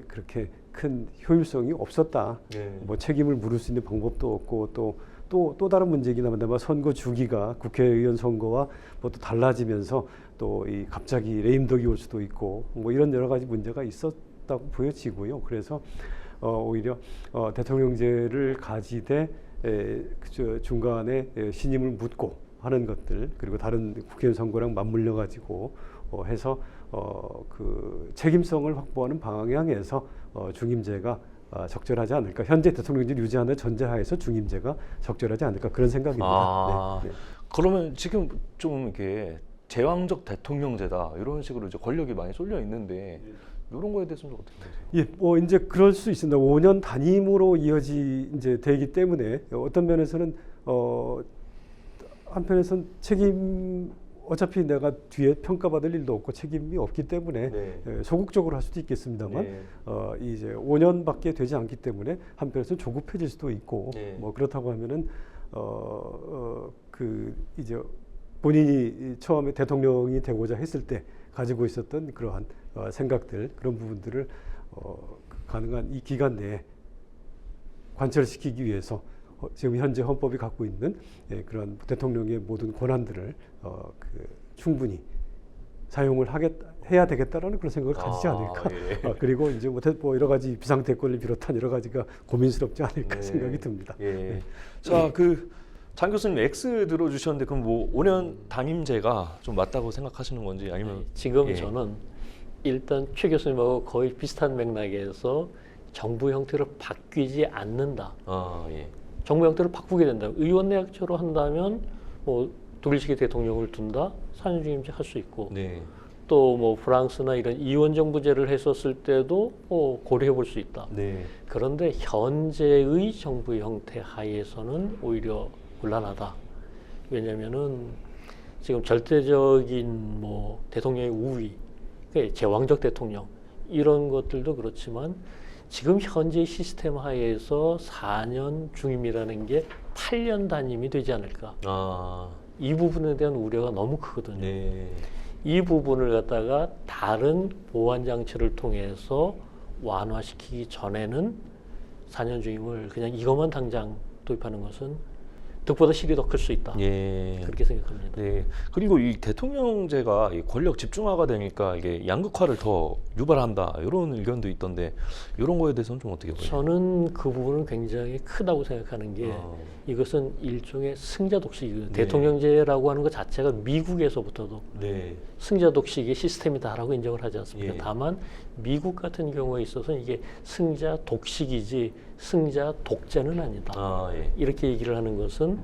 그렇게 큰 효율성이 없었다. 뭐 책임을 물을 수 있는 방법도 없고, 또 다른 문제이긴 합니다만 선거 주기가 국회의원 선거와 뭐 또 달라지면서 또 갑자기 레임덕이 올 수도 있고 뭐 이런 여러 가지 문제가 있었다고 보여지고요. 그래서 오히려 대통령제를 가지되 중간에 신임을 묻고 하는 것들, 그리고 다른 국회의원 선거랑 맞물려 가지고 해서 그 책임성을 확보하는 방향에서 중임제가 적절하지 않을까. 현재 대통령제를 유지하는 전제하에서 중임제가 적절하지 않을까, 그런 생각입니다. 네. 그러면 지금 좀 이렇게 제왕적 대통령제다 이런 식으로 이제 권력이 많이 쏠려 있는데 이런 거에 대해서는 어떻게 보세요? 이제 그럴 수 있습니다. 5년 단임으로 이제 되기 때문에 어떤 면에서는 한편에서는 어차피 내가 뒤에 평가받을 일도 없고 책임이 없기 때문에 소극적으로 할 수도 있겠습니다만, 이제 5년밖에 되지 않기 때문에 한편에서는 조급해질 수도 있고, 뭐 그렇다고 하면은 이제 본인이 처음에 대통령이 되고자 했을 때 가지고 있었던 그러한 생각들, 그런 부분들을 가능한 이 기간 내에 관철시키기 위해서 지금 현재 헌법이 갖고 있는 그런 대통령의 모든 권한들을 충분히 사용을 해야 되겠다라는 그런 생각을 가지지 않을까. 그리고 이제 뭐 여러 가지 비상대권을 비롯한 여러 가지가 고민스럽지 않을까 생각이 듭니다. 자, 장 교수님 X 들어주셨는데 그럼 뭐 5년 단임제가 좀 맞다고 생각하시는 건지 아니면 지금 예. 저는 일단 최 교수님하고 거의 비슷한 맥락에서 정부 형태를 바뀌지 않는다. 아 예. 정부 형태를 바꾸게 된다. 의원 내각제로 한다면 뭐 독일식의 대통령을 둔다. 4년 중임제 할 수 있고 네. 또 뭐 프랑스나 이런 이원 정부제를 했었을 때도 뭐 고려해 볼 수 있다. 네. 그런데 현재의 정부 형태 하에서는 오히려 곤란하다. 왜냐하면은 지금 절대적인 뭐 대통령의 우위, 그러니까 제왕적 대통령 이런 것들도 그렇지만 지금 현재 시스템 하에서 4년 중임이라는 게 8년 단임이 되지 않을까. 아 이 부분에 대한 우려가 너무 크거든요. 네. 이 부분을 갖다가 다른 보완 장치를 통해서 완화시키기 전에는 4년 중임을 그냥 이것만 당장 도입하는 것은 득보다 실이 더 클 수 있다. 예. 그렇게 생각합니다. 네. 그리고 이 대통령제가 이 권력 집중화가 되니까 이게 양극화를 더 유발한다 이런 의견도 있던데 이런 거에 대해서는 좀 어떻게 보세요? 저는 그 부분은 굉장히 크다고 생각하는 게 이것은 일종의 승자 독식이거든요. 네. 대통령제라고 하는 것 자체가 미국에서부터도 네. 승자 독식의 시스템이다라고 인정을 하지 않습니까? 예. 다만 미국 같은 경우에 있어서는 이게 승자 독식이지 승자 독재는 아니다. 아 예. 이렇게 얘기를 하는 것은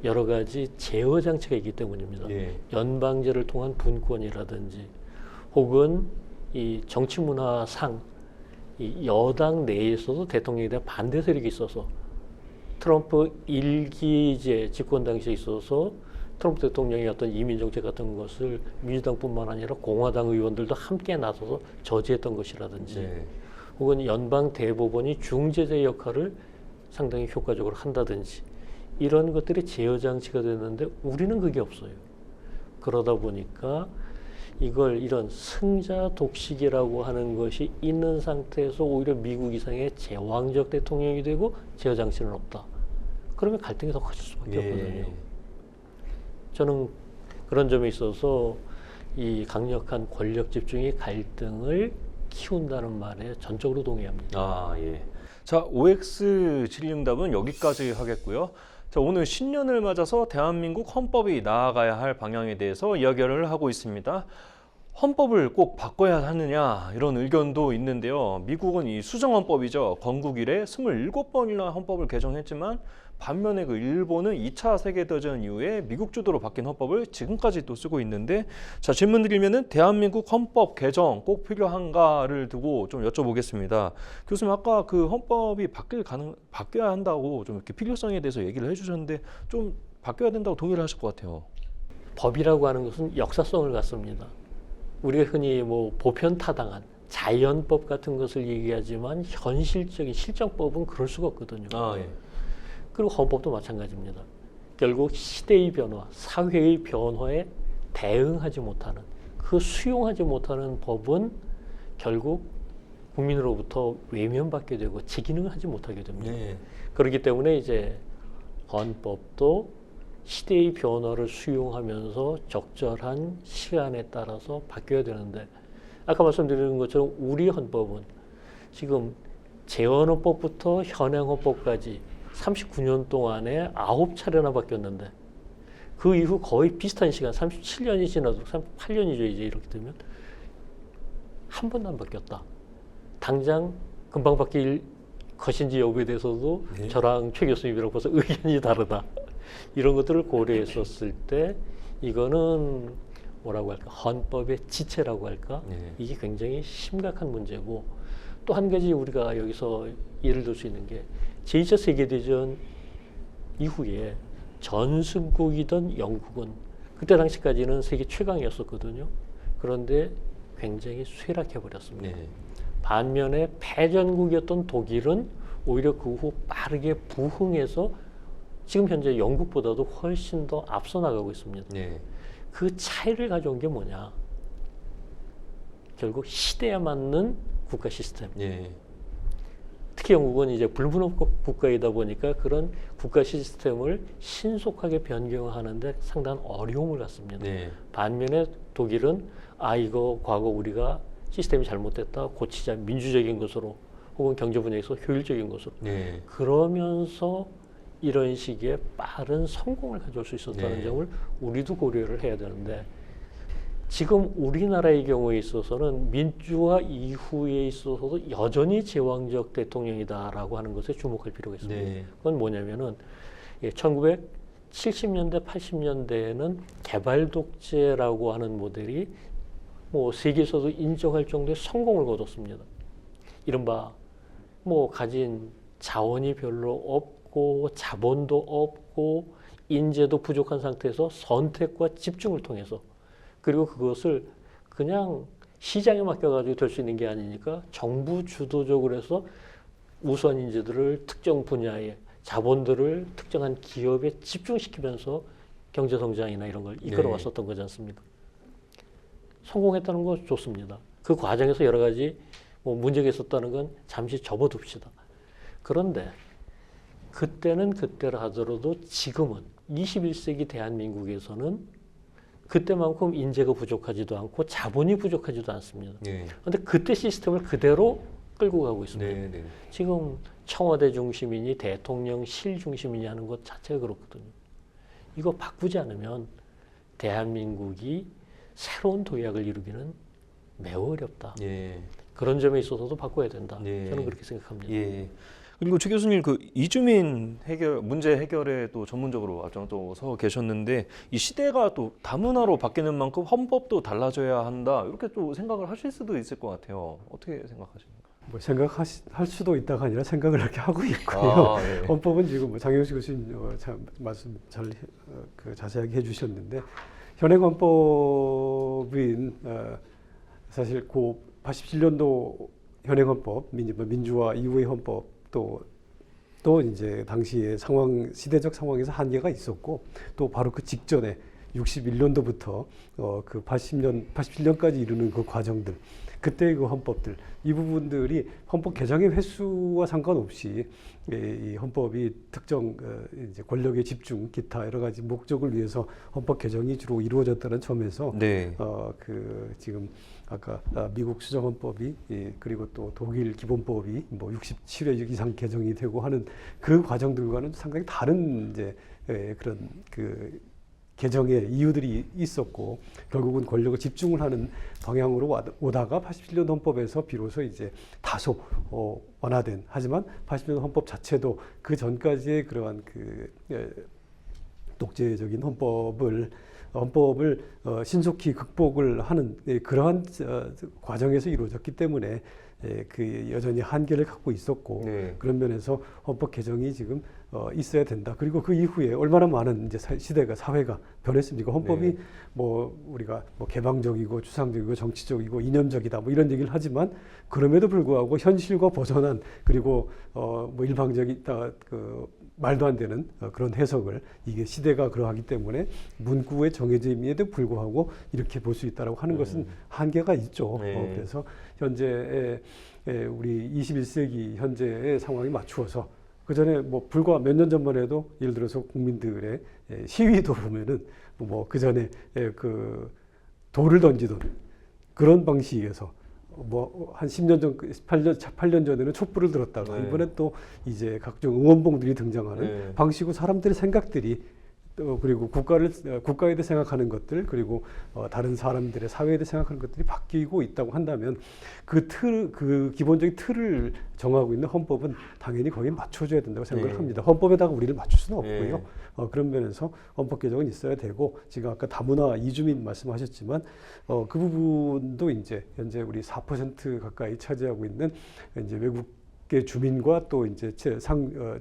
여러 가지 제어 장치가 있기 때문입니다. 예. 연방제를 통한 분권이라든지 혹은 이 정치 문화상 이 여당 내에서도 대통령에 대한 반대 세력이 있어서 트럼프 1기제 집권 당시에 있어서 트럼프 대통령의 어떤 이민 정책 같은 것을 민주당뿐만 아니라 공화당 의원들도 함께 나서서 저지했던 것이라든지 네. 혹은 연방 대법원이 중재자 역할을 상당히 효과적으로 한다든지 이런 것들이 제어 장치가 됐는데 우리는 그게 없어요. 그러다 보니까 이걸 이런 승자 독식이라고 하는 것이 있는 상태에서 오히려 미국 이상의 제왕적 대통령이 되고 제어 장치는 없다. 그러면 갈등이 더 커질 수밖에 없거든요. 저는 그런 점에 있어서 이 강력한 권력 집중이 갈등을 키운다는 말에 전적으로 동의합니다. 아 예. 자 OX 질의응답은 여기까지 하겠고요. 자 오늘 신년을 맞아서 대한민국 헌법이 나아가야 할 방향에 대해서 이야기를 하고 있습니다. 헌법을 꼭 바꿔야 하느냐 이런 의견도 있는데요. 미국은 이 수정헌법이죠. 건국 이래 27번이나 헌법을 개정했지만 반면에 그 일본은 2차 세계대전 이후에 미국 주도로 바뀐 헌법을 지금까지 또 쓰고 있는데 자 질문 드리면은 대한민국 헌법 개정 꼭 필요한가를 두고 좀 여쭤보겠습니다. 교수님 아까 그 헌법이 바뀌어야 한다고 좀 이렇게 필요성에 대해서 얘기를 해주셨는데 좀 바뀌어야 된다고 동의를 하실 것 같아요. 법이라고 하는 것은 역사성을 갖습니다. 우리가 흔히 뭐 보편타당한 자연법 같은 것을 얘기하지만 현실적인 실정법은 그럴 수가 없거든요. 아 예. 그리고 헌법도 마찬가지입니다. 결국 시대의 변화, 사회의 변화에 대응하지 못하는 그 수용하지 못하는 법은 결국 국민으로부터 외면받게 되고 제기능을 하지 못하게 됩니다. 네. 그렇기 때문에 이제 헌법도 시대의 변화를 수용하면서 적절한 시간에 따라서 바뀌어야 되는데 아까 말씀드린 것처럼 우리 헌법은 지금 재헌헌법부터 현행헌법까지 39년 동안에 9차례나 바뀌었는데 그 이후 거의 비슷한 시간 37년이 지나도 38년이죠 이제 이렇게 되면 한 번도 안 바뀌었다. 당장 금방 바뀔 것인지 여부에 대해서도 네. 저랑 최 교수님이랑 벌써 의견이 다르다. 이런 것들을 고려했었을 때 이거는 뭐라고 할까 헌법의 지체라고 할까 네. 이게 굉장히 심각한 문제고 또 한 가지 우리가 여기서 예를 들 수 있는 게 제2차 세계대전 이후에 전승국이던 영국은 그때 당시까지는 세계 최강이었었거든요. 그런데 굉장히 쇠락해버렸습니다. 네. 반면에 패전국이었던 독일은 오히려 그 후 빠르게 부흥해서 지금 현재 영국보다도 훨씬 더 앞서 나가고 있습니다. 네. 그 차이를 가져온 게 뭐냐? 결국 시대에 맞는 국가 시스템. 네. 특히 영국은 이제 불문헌법 국가이다 보니까 그런 국가 시스템을 신속하게 변경하는데 상당한 어려움을 갖습니다. 네. 반면에 독일은 이거 과거 우리가 시스템이 잘못됐다 고치자 민주적인 것으로 혹은 경제 분야에서 효율적인 것으로 네. 그러면서 이런 식의 빠른 성공을 가져올 수 있었다는 네. 점을 우리도 고려를 해야 되는데 지금 우리나라의 경우에 있어서는 민주화 이후에 있어서도 여전히 제왕적 대통령이다라고 하는 것에 주목할 필요가 있습니다. 네. 그건 뭐냐면은 1970년대, 80년대에는 개발 독재라고 하는 모델이 뭐 세계에서도 인정할 정도의 성공을 거뒀습니다. 이른바 뭐 가진 자원이 별로 없고 자본도 없고 인재도 부족한 상태에서 선택과 집중을 통해서 그리고 그것을 그냥 시장에 맡겨가지고 될 수 있는 게 아니니까 정부 주도적으로 해서 우수한 인재들을 특정 분야에 자본들을 특정한 기업에 집중시키면서 경제 성장이나 이런 걸 이끌어 왔었던 거지 않습니까? 성공했다는 건 좋습니다. 그 과정에서 여러 가지 뭐 문제가 있었다는 건 잠시 접어둡시다. 그런데 그때는 그때라 하더라도 지금은 21세기 대한민국에서는 그때만큼 인재가 부족하지도 않고 자본이 부족하지도 않습니다. 그런데 그때 시스템을 그대로 끌고 가고 있습니다. 지금 청와대 중심이니 대통령실 중심이니 하는 것 자체가 그렇거든요. 이거 바꾸지 않으면 대한민국이 새로운 도약을 이루기는 매우 어렵다. 그런 점에 있어서도 바꿔야 된다. 저는 그렇게 생각합니다. 그리고 최 교수님 그 이주민 문제 해결에 또 전문적으로 앞장서서 계셨는데 이 시대가 또 다문화로 바뀌는 만큼 헌법도 달라져야 한다 이렇게 또 생각을 하실 수도 있을 것 같아요. 어떻게 생각하십니까? 뭐 생각할 수도 있다가 아니라 생각을 이렇게 하고 있고요. 네. 헌법은 지금 뭐 장영식 교수님 참 말씀 잘 자세하게 해주셨는데 현행 헌법인 사실 그 87년도 현행 헌법 민주화 이후의 헌법 또 이제 당시의 상황 시대적 상황에서 한계가 있었고 또 바로 그 직전에 61년도부터 그 87년까지 이르는 그 과정들 그때의 그 헌법들 이 부분들이 헌법 개정의 횟수와 상관없이 이 헌법이 특정 이제 권력의 집중 기타 여러 가지 목적을 위해서 헌법 개정이 주로 이루어졌다는 점에서 그 지금 아까 미국 수정헌법이 그리고 또 독일 기본법이 뭐 67회 이상 개정이 되고 하는 그 과정들과는 상당히 다른 이제 그런 그 개정의 이유들이 있었고 결국은 권력을 집중을 하는 방향으로 오다가 87년 헌법에서 비로소 이제 다소 완화된 하지만 80년 헌법 자체도 그 전까지의 그러한 그 독재적인 헌법을 신속히 극복을 하는 그러한 과정에서 이루어졌기 때문에 그 여전히 한계를 갖고 있었고 그런 면에서 헌법 개정이 지금 있어야 된다. 그리고 그 이후에 얼마나 많은 이제 시대가 사회가 변했습니까? 헌법이 뭐 우리가 뭐 개방적이고 추상적이고 정치적이고 이념적이다 뭐 이런 얘기를 하지만 그럼에도 불구하고 현실과 벗어난 그리고 뭐 일방적인 그 말도 안 되는 그런 해석을 이게 시대가 그러하기 때문에 문구에 정해져 있음에도 불구하고 이렇게 볼 수 있다라고 하는 것은 한계가 있죠. 그래서 현재 우리 21세기 현재의 상황에 맞추어서 그 전에 뭐 불과 몇 년 전만 해도 예를 들어서 국민들의 시위도 보면은 뭐 그 전에 그 돌을 던지던 그런 방식에서 뭐 한 10년 전, 8년 전에는 촛불을 들었다가 이번엔 또 이제 각종 응원봉들이 등장하는 방식으로 사람들의 생각들이 또 그리고 국가에 대해 생각하는 것들 그리고 다른 사람들의 사회에 대해 생각하는 것들이 바뀌고 있다고 한다면 그 기본적인 틀을 정하고 있는 헌법은 당연히 거기에 맞춰줘야 된다고 생각을 합니다. 헌법에다가 우리를 맞출 수는 없고요. 그런 면에서 헌법 개정은 있어야 되고 지금 아까 다문화 이주민 말씀하셨지만 그 부분도 이제 현재 우리 4% 가까이 차지하고 있는 이제 외국계 주민과 또 이제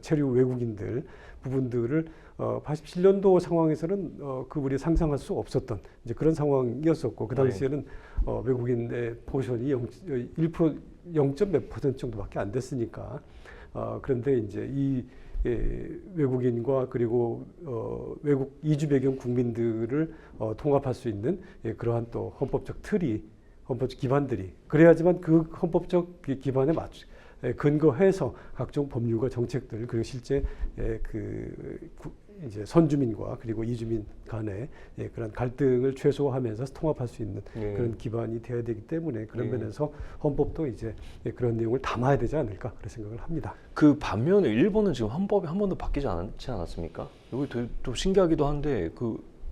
체류 외국인들 부분들을 87년도 상황에서는 그 우리 상상할 수 없었던 이제 그런 상황이었었고 그 당시에는 외국인의 포션이 0점 몇 % 정도밖에 안 됐으니까 그런데 이제 이 외국인과 그리고 외국 이주 배경 국민들을 통합할 수 있는 그러한 또 헌법적 기반들이 그래야지만 그 헌법적 기반에 근거해서 각종 법률과 정책들 그리고 실제 이제 선주민과 그리고 이주민 간의 그런 갈등을 최소화하면서 통합할 수 있는 그런 기반이 되어야 되기 때문에 그런 면에서 헌법도 이제 그런 내용을 담아야 되지 않을까 그런 생각을 합니다. 그 반면에 일본은 지금 헌법이 한 번도 바뀌지 않지 않았습니까? 이거 되게 좀 신기하기도 한데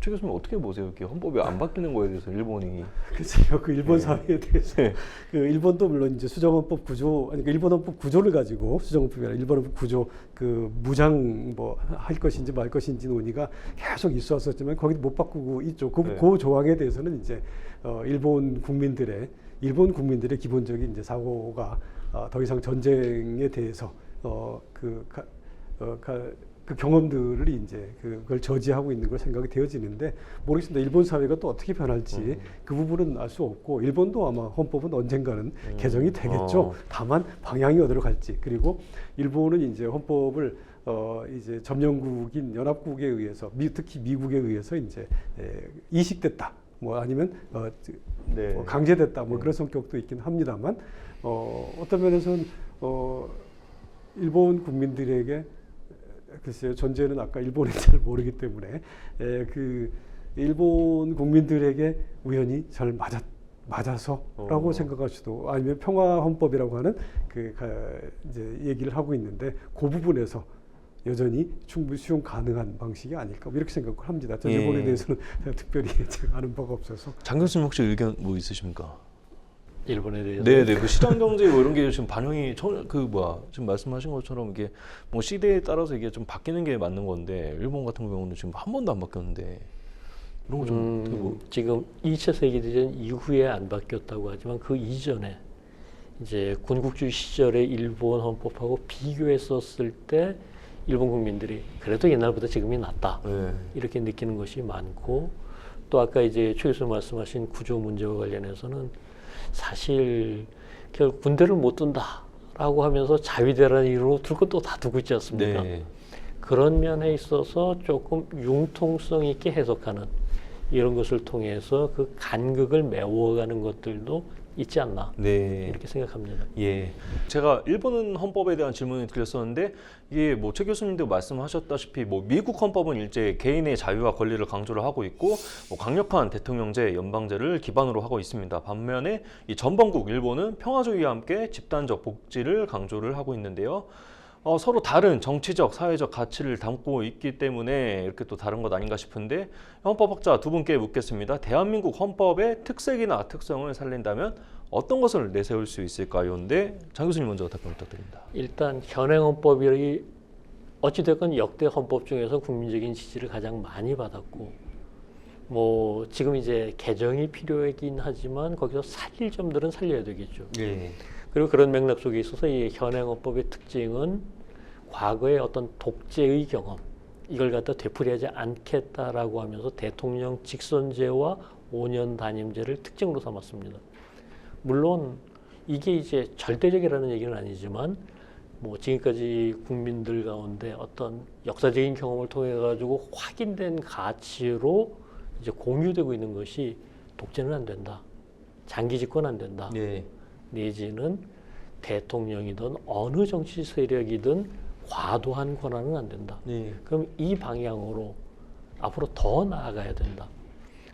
최 교수님 어떻게 보세요? 이렇게 헌법이 안 바뀌는 거에 대해서 일본이. 글쎄요, 그 일본 사회에 대해서 그 일본도 물론 이제 수정헌법 구조, 아니 그 일본 헌법 구조를 가지고 수정헌법이 아니라 일본 헌법 구조 그 무장 뭐 할 것인지 말 것인지 논의가 계속 있었었지만 거기 못 바꾸고 있죠. 그 조항에 대해서는 이제 일본 국민들의 기본적인 이제 사고가 더 이상 전쟁에 대해서 그 경험들을 이제 그걸 저지하고 있는 걸 생각이 되어지는데 모르겠습니다. 일본 사회가 또 어떻게 변할지 그 부분은 알 수 없고 일본도 아마 헌법은 언젠가는 개정이 되겠죠. 다만 방향이 어디로 갈지 그리고 일본은 이제 헌법을 이제 점령국인 연합국에 의해서 특히 미국에 의해서 이제 이식됐다. 뭐 아니면 강제됐다. 뭐 그런 성격도 있긴 합니다만 어떤 면에서는 일본 국민들에게 글쎄요, 전제는 아까 일본에 잘 모르기 때문에 그 일본 국민들에게 우연히 잘 맞아서라고 생각할 수도 아니면 평화 헌법이라고 하는 이제 얘기를 하고 있는데 그 부분에서 여전히 충분히 수용 가능한 방식이 아닐까 이렇게 생각을 합니다. 저 일본에 대해서는 특별히 제가 아는 바가 없어서. 장 교수님 혹시 의견 뭐 있으십니까? 일본에 대해서. 네네. 그 시장 경제 뭐 이런 게 지금 반영이 지금 말씀하신 것처럼 이게 뭐 시대에 따라서 이게 좀 바뀌는 게 맞는 건데 일본 같은 경우는 지금 한 번도 안 바뀌었는데 이런 거 좀 지금 2차 세계대전 이후에 안 바뀌었다고 하지만 그 이전에 이제 군국주의 시절의 일본 헌법하고 비교했었을 때 일본 국민들이 그래도 옛날보다 지금이 낫다 이렇게 느끼는 것이 많고 또 아까 이제 최 교수님 말씀하신 구조 문제와 관련해서는 사실 결국 군대를 못 둔다라고 하면서 자위대라는 이름으로 둘 것도 다 두고 있지 않습니까? 그런 면에 있어서 조금 융통성 있게 해석하는 이런 것을 통해서 그 간극을 메워가는 것들도 있지 않나 이렇게 생각합니다. 제가 일본 헌법에 대한 질문을 드렸었는데 이게 뭐 최 교수님도 말씀하셨다시피 뭐 미국 헌법은 일제 개인의 자유와 권리를 강조를 하고 있고 뭐 강력한 대통령제, 연방제를 기반으로 하고 있습니다. 반면에 이 전범국 일본은 평화주의와 함께 집단적 복지를 강조를 하고 있는데요. 서로 다른 정치적, 사회적 가치를 담고 있기 때문에 이렇게 또 다른 것 아닌가 싶은데 헌법학자 두 분께 묻겠습니다. 대한민국 헌법의 특색이나 특성을 살린다면 어떤 것을 내세울 수 있을까요? 근데 장 교수님 먼저 답변 부탁드립니다. 일단 현행 헌법이 어찌됐건 역대 헌법 중에서 국민적인 지지를 가장 많이 받았고 뭐 지금 이제 개정이 필요하긴 하지만 거기서 살릴 점들은 살려야 되겠죠. 그리고 그런 맥락 속에 있어서 이 현행 헌법의 특징은 과거의 어떤 독재의 경험 이걸 갖다 되풀이하지 않겠다라고 하면서 대통령 직선제와 5년 단임제를 특징으로 삼았습니다. 물론 이게 이제 절대적이라는 얘기는 아니지만 뭐 지금까지 국민들 가운데 어떤 역사적인 경험을 통해 가지고 확인된 가치로 이제 공유되고 있는 것이 독재는 안 된다, 장기 집권 안 된다. 내지는 대통령이든 어느 정치 세력이든 과도한 권한은 안 된다. 그럼 이 방향으로 앞으로 더 나아가야 된다.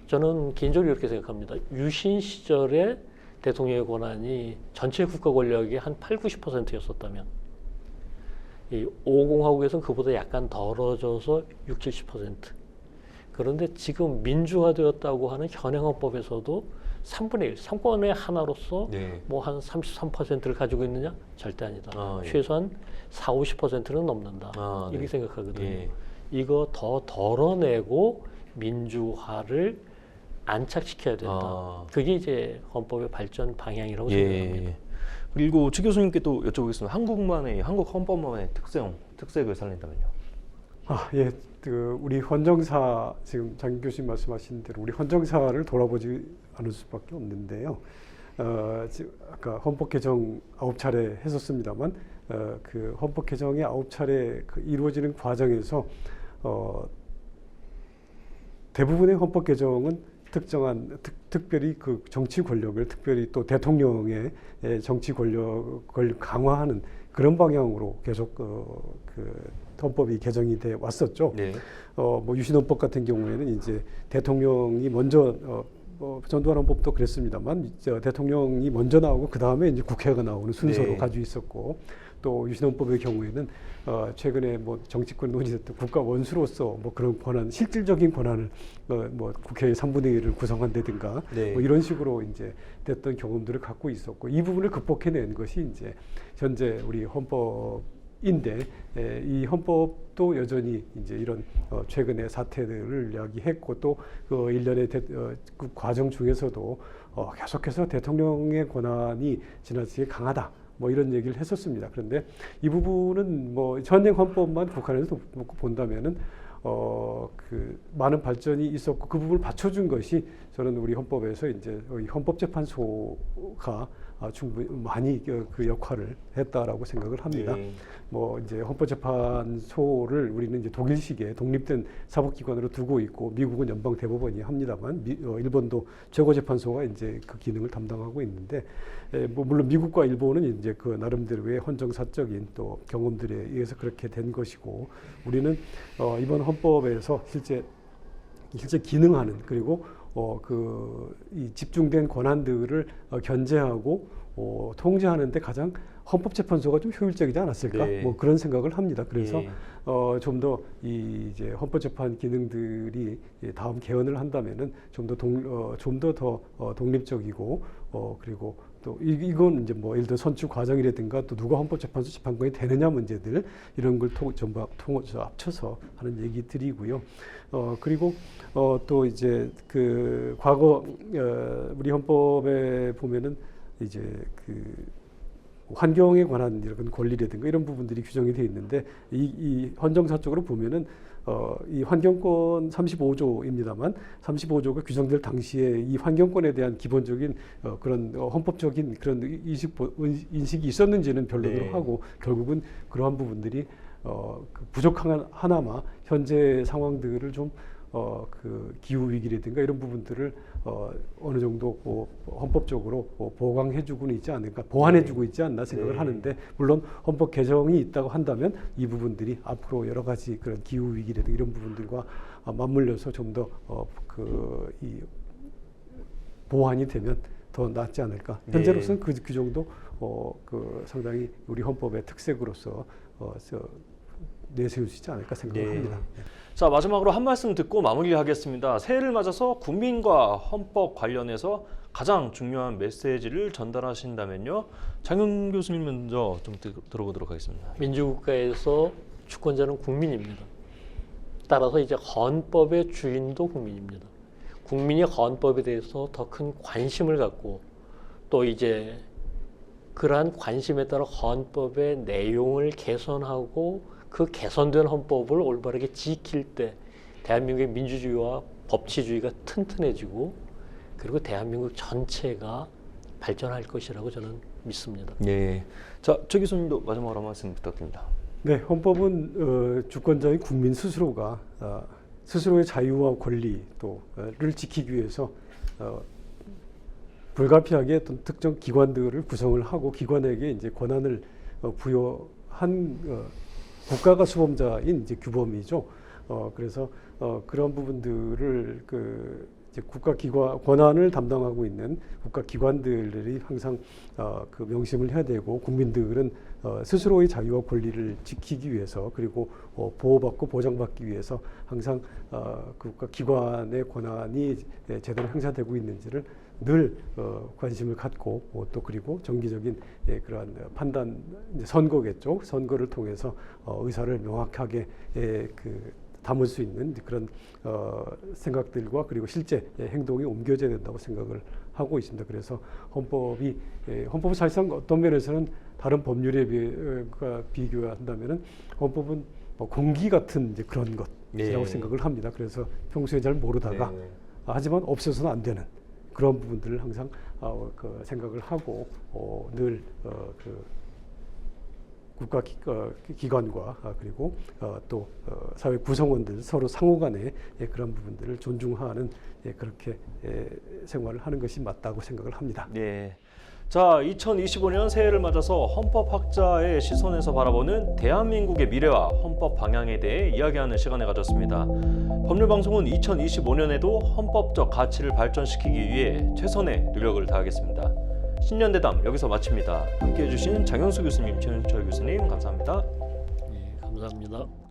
저는 개인적으로 이렇게 생각합니다. 유신 시절에 대통령의 권한이 전체 국가 권력의 한 80~90%였었다면 이 5공화국에서는 그보다 약간 덜어져서 60~70%. 그런데 지금 민주화되었다고 하는 현행 헌법에서도 3분의 1, 3권의 하나로서 뭐 한 33%를 가지고 있느냐? 절대 아니다. 최소한 40~50%는 넘는다. 이렇게 생각하거든요. 이거 더 덜어내고 민주화를 안착시켜야 된다. 그게 이제 헌법의 발전 방향이라고 생각합니다. 그리고 최 교수님께 또 여쭤보겠습니다. 한국 헌법만의 특색을 살린다면요? 우리 헌정사 지금 장 교수님 말씀하신 대로 우리 헌정사를 돌아보지 않을 수밖에 없는데요. 아까 헌법 개정 9차례 했었습니다만 그 헌법 개정이 9차례 이루어지는 과정에서 대부분의 헌법 개정은 특정한 특별히 그 정치 권력을 특별히 또 대통령의 정치 권력을 강화하는 그런 방향으로 계속 헌법이 개정이 돼 왔었죠. 네. 뭐 유신헌법 같은 경우에는 이제 대통령이 먼저 전두환 헌법도 그랬습니다만 대통령이 먼저 나오고 그 다음에 이제 국회가 나오는 순서로 네. 가지고 있었고, 또 유신헌법의 경우에는 최근에 뭐 정치권 논의됐던 국가 원수로서 뭐 그런 권한, 실질적인 권한을 뭐 국회의 3분의 1을 구성한다든가 네. 뭐 이런 식으로 이제 됐던 경험들을 갖고 있었고, 이 부분을 극복해낸 것이 이제 현재 우리 헌법인데, 이 헌법도 여전히 이제 이런 최근의 사태들을 이야기했고, 또 그 일련의 그 과정 중에서도 계속해서 대통령의 권한이 지나치게 강하다, 뭐 이런 얘기를 했었습니다. 그런데 이 부분은 뭐 현행 헌법만 국한해서 본다면은 그 많은 발전이 있었고, 그 부분을 받쳐준 것이 저는 우리 헌법에서 이제 헌법재판소가 충분히 많이 그 역할을 했다라고 생각을 합니다. 네. 뭐 이제 헌법재판소를 우리는 이제 독일식의 독립된 사법기관으로 두고 있고, 미국은 연방대법원이 합니다만, 일본도 최고재판소가 이제 그 기능을 담당하고 있는데, 뭐 물론 미국과 일본은 이제 그 나름대로의 헌정사적인 또 경험들에 의해서 그렇게 된 것이고, 우리는 이번 헌법에서 실제 기능하는, 그리고 이 집중된 권한들을 견제하고 통제하는 데 가장 헌법재판소가 좀 효율적이지 않았을까? 네. 뭐 그런 생각을 합니다. 그래서 예. 좀 더 이제 헌법재판 기능들이 다음 개헌을 한다면은 좀 더 독립적이고, 그리고 또 이건 이제 뭐 예를 들어 선출 과정이라든가, 또 누가 헌법재판소 재판관이 되느냐 문제들, 이런 걸 전부 합쳐서 하는 얘기들이고요. 그리고 또 이제 그 과거 우리 헌법에 보면은 이제 그 환경에 관한 이런 권리라든가 이런 부분들이 규정이 되어 있는데, 이 헌정사적으로 보면은 이 환경권 35조입니다만 35조가 규정될 당시에 이 환경권에 대한 기본적인 그런 헌법적인 그런 인식이 있었는지는 변론으로 네. 하고, 결국은 그러한 부분들이 그 부족한 하나마 현재 상황들을 좀 그 기후 위기라든가 이런 부분들을 어느 정도 헌법적으로 보강해주고는 있지 않을까, 보완해주고 있지 않나 생각을 네. 하는데, 물론 헌법 개정이 있다고 한다면 이 부분들이 앞으로 여러 가지 그런 기후 위기라든가 이런 부분들과 맞물려서 좀 더 이 보완이 되면 더 낫지 않을까. 네. 현재로서는 그 규정도 그 상당히 우리 헌법의 특색으로서 내세울 수 있지 않을까 생각을 네. 합니다. 자, 마지막으로 한 말씀 듣고 마무리하겠습니다. 새해를 맞아서 국민과 헌법 관련해서 가장 중요한 메시지를 전달하신다면요. 장윤 교수님 먼저 좀 들어보도록 하겠습니다. 민주국가에서 주권자는 국민입니다. 따라서 이제 헌법의 주인도 국민입니다. 국민이 헌법에 대해서 더 큰 관심을 갖고, 또 이제 그러한 관심에 따라 헌법의 내용을 개선하고, 그 개선된 헌법을 올바르게 지킬 때 대한민국의 민주주의와 법치주의가 튼튼해지고, 그리고 대한민국 전체가 발전할 것이라고 저는 믿습니다. 네. 자, 최 교수님도 마지막으로 한 말씀 부탁드립니다. 네, 헌법은 주권자인 국민 스스로가 스스로의 자유와 권리 또를 지키기 위해서 불가피하게 어떤 특정 기관들을 구성을 하고, 기관에게 이제 권한을 부여한 국가가 수범자인 이제 규범이죠. 그래서 그런 부분들을 이제 국가 기관 권한을 담당하고 있는 국가 기관들이 항상 그 명심을 해야 되고, 국민들은 스스로의 자유와 권리를 지키기 위해서, 그리고 보호받고 보장받기 위해서 항상 국가 기관의 권한이 제대로 행사되고 있는지를 늘 관심을 갖고, 또 그리고 정기적인 그러한 판단, 이제 선거겠죠. 선거를 통해서 의사를 명확하게 담을 수 있는 그런 생각들과, 그리고 실제 행동이 옮겨져야 된다고 생각을 하고 있습니다. 그래서 헌법은 사실상 어떤 면에서는 다른 법률에 비교한다면은 헌법은 공기 같은 이제 그런 것이라고 생각을 합니다. 그래서 평소에 잘 모르다가 하지만 없어서는 안 되는 그런 부분들을 항상 생각을 하고 늘 국가 기관과 그리고 또 사회 구성원들 서로 상호간에 그런 부분들을 존중하는 그렇게 생활을 하는 것이 맞다고 생각을 합니다. 네. 자, 2025년 새해를 맞아서 헌법학자의 시선에서 바라보는 대한민국의 미래와 헌법 방향에 대해 이야기하는 시간을 가졌습니다. 법률방송은 2025년에도 헌법적 가치를 발전시키기 위해 최선의 노력을 다하겠습니다. 신년대담 여기서 마칩니다. 함께해 주신 장현수 교수님, 최윤철 교수님 감사합니다. 예, 감사합니다.